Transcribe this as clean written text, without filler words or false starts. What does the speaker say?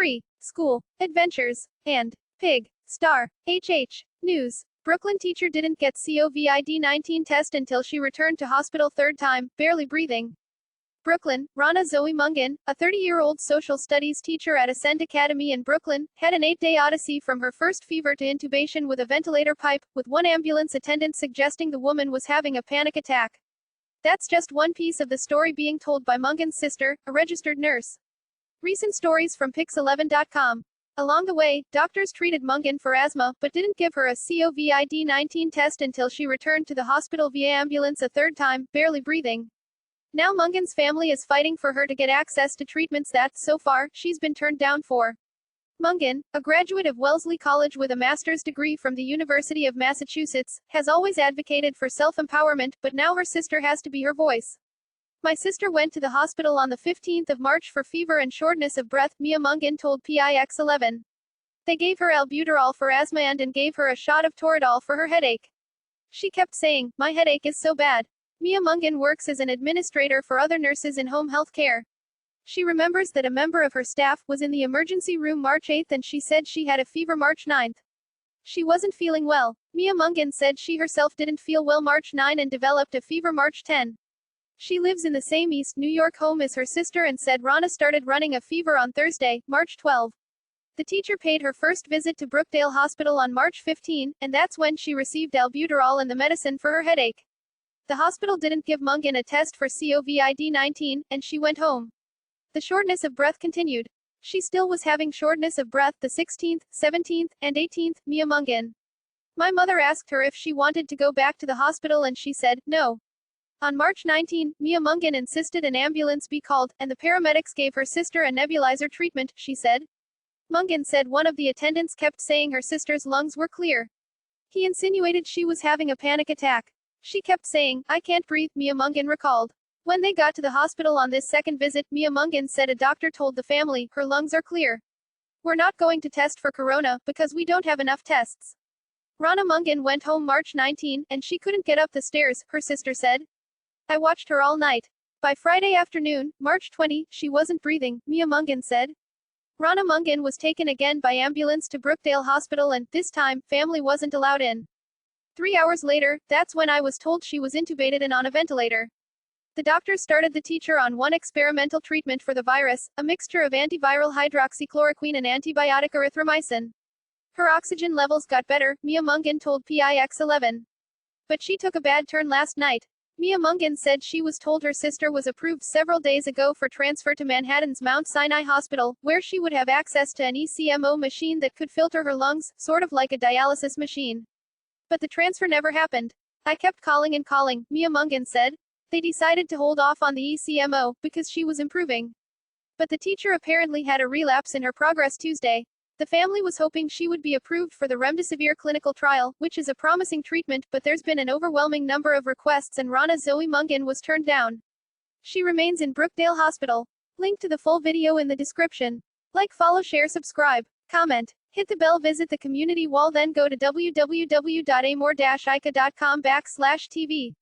free, school, adventures, and pig, star, HH, news. Brooklyn teacher didn't get COVID-19 test until she returned to hospital third time, barely breathing. Brooklyn, Rana Zoe Mungin, a 30-year-old social studies teacher at Ascend Academy in Brooklyn, had an 8-day odyssey from her first fever to intubation with a ventilator pipe, with one ambulance attendant suggesting the woman was having a panic attack. That's just one piece of the story being told by Mungin's sister, a registered nurse. Recent stories from Pix11.com. Along the way, doctors treated Mungin for asthma, but didn't give her a COVID-19 test until she returned to the hospital via ambulance a third time, barely breathing. Now Mungin's family is fighting for her to get access to treatments that, so far, she's been turned down for. Mungin, a graduate of Wellesley College with a master's degree from the University of Massachusetts, has always advocated for self-empowerment, but now her sister has to be her voice. My sister went to the hospital on the 15th of March for fever and shortness of breath, Mia Mungin told Pix11. They gave her albuterol for asthma and gave her a shot of Toradol for her headache. She kept saying, "My headache is so bad." Mia Mungin works as an administrator for other nurses in home health care. She remembers that a member of her staff was in the emergency room March 8 and she said she had a fever March 9. She wasn't feeling well. Mia Mungin said she herself didn't feel well March 9 and developed a fever March 10. She lives in the same East New York home as her sister and said Rana started running a fever on Thursday, March 12. The teacher paid her first visit to Brookdale Hospital on March 15, and that's when she received albuterol and the medicine for her headache. The hospital didn't give Mungin a test for COVID-19, and she went home. The shortness of breath continued. She still was having shortness of breath the 16th, 17th, and 18th, Mia Mungin. My mother asked her if she wanted to go back to the hospital and she said, no. On March 19, Mia Mungin insisted an ambulance be called, and the paramedics gave her sister a nebulizer treatment, she said. Mungin said one of the attendants kept saying her sister's lungs were clear. He insinuated she was having a panic attack. She kept saying, "I can't breathe," Mia Mungin recalled. When they got to the hospital on this second visit, Mia Mungin said a doctor told the family, her lungs are clear. We're not going to test for corona, because we don't have enough tests. Rana Mungin went home March 19, and she couldn't get up the stairs, her sister said. I watched her all night. By Friday afternoon, March 20, she wasn't breathing, Mia Mungin said. Rana Mungin was taken again by ambulance to Brookdale Hospital and, this time, family wasn't allowed in. 3 hours later, that's when I was told she was intubated and on a ventilator. The doctors started the teacher on one experimental treatment for the virus, a mixture of antiviral hydroxychloroquine and antibiotic erythromycin. Her oxygen levels got better, Mia Mungin told Pix11. But she took a bad turn last night. Mia Mungin said she was told her sister was approved several days ago for transfer to Manhattan's Mount Sinai Hospital, where she would have access to an ECMO machine that could filter her lungs, sort of like a dialysis machine. But the transfer never happened. I kept calling and calling, Mia Mungin said. They decided to hold off on the ECMO, because she was improving. But the teacher apparently had a relapse in her progress Tuesday. The family was hoping she would be approved for the remdesivir clinical trial, which is a promising treatment, but there's been an overwhelming number of requests and Rana Zoe Mungin was turned down. She remains in Brookdale Hospital. Link to the full video in the description. Like, follow, share, subscribe, comment, hit the bell, visit the community wall, then go to www.amor-ica.com/tv.